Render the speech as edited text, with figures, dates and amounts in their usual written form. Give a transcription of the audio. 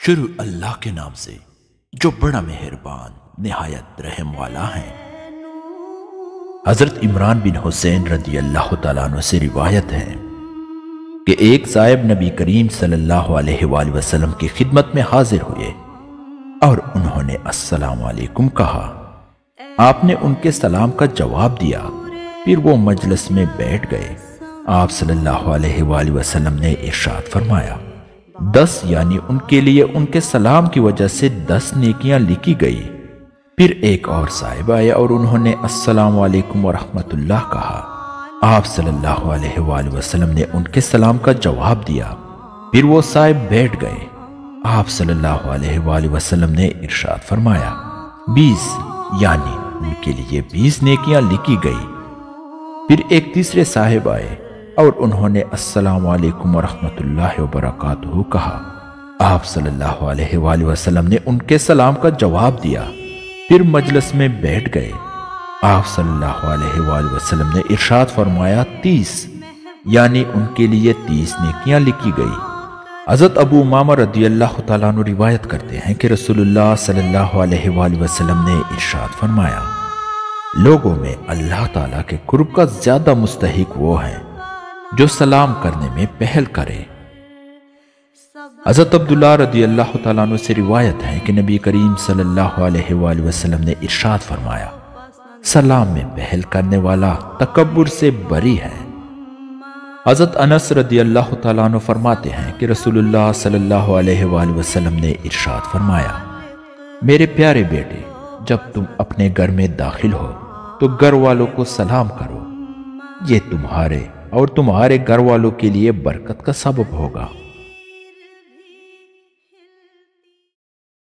شروع اللہ کے نام سے جو بڑا مہربان نہایت رحم والا ہے۔ حضرت عمران بن حسین رضی اللہ تعالیٰ عنہ سے روایت ہے کہ ایک صاحب نبی کریم صلی اللہ علیہ وآلہ وسلم کی خدمت میں حاضر ہوئے اور انہوں نے السلام علیکم کہا۔ آپ نے ان کے سلام کا جواب دیا، پھر وہ مجلس میں بیٹھ گئے۔ آپ صلی اللہ علیہ وآلہ وسلم نے ارشاد فرمایا، 10 یعنی ان کے لیے ان کے سلام کی وجہ سے 10 نیکیاں لکھی گئی۔ پھر ایک اور صاحب آئے اور انہوں نے السلام علیکم ورحمت اللہ کہا۔ آپ صلی اللہ علیہ وآلہ وسلم نے ان کے سلام کا جواب دیا، پھر وہ صاحب بیٹھ گئے۔ آپ صلی اللہ علیہ وآلہ وسلم نے ارشاد فرمایا، 20 یعنی ان کے لیے 20 نیکیاں لکھی گئی۔ پھر ایک تیسرے صاحب آئے اور انہوں نے السلام علیکم ورحمت اللہ وبرکاتہ کہا۔ آپ صلی اللہ علیہ وآلہ وسلم نے ان کے سلام کا جواب دیا، پھر مجلس میں بیٹھ گئے۔ آپ صلی اللہ علیہ وآلہ وسلم نے ارشاد فرمایا، 30 یعنی ان کے لیے 30 نیکیاں لکھی گئی۔ حضرت ابو امامہ رضی اللہ تعالیٰ عنہ روایت کرتے ہیں کہ رسول اللہ صلی اللہ علیہ وآلہ وسلم نے ارشاد فرمایا، لوگوں میں اللہ تعالیٰ کے قرب کا زیادہ مستحق وہ ہیں جو سلام کرنے میں پہل کرے۔ حضرت عبداللہ رضی اللہ تعالیٰ عنہ سے روایت ہے کہ نبی کریم صلی اللہ علیہ وآلہ وسلم نے ارشاد فرمایا، سلام میں پہل کرنے والا تکبر سے بری ہے۔ حضرت انس رضی اللہ تعالیٰ عنہ فرماتے ہیں کہ رسول اللہ صلی اللہ علیہ وآلہ وسلم نے ارشاد فرمایا، میرے پیارے بیٹے، جب تم اپنے گھر میں داخل ہو تو گھر والوں کو سلام کرو، یہ تمہارے اور تمہارے گھر والوں کے لیے برکت کا سبب ہوگا۔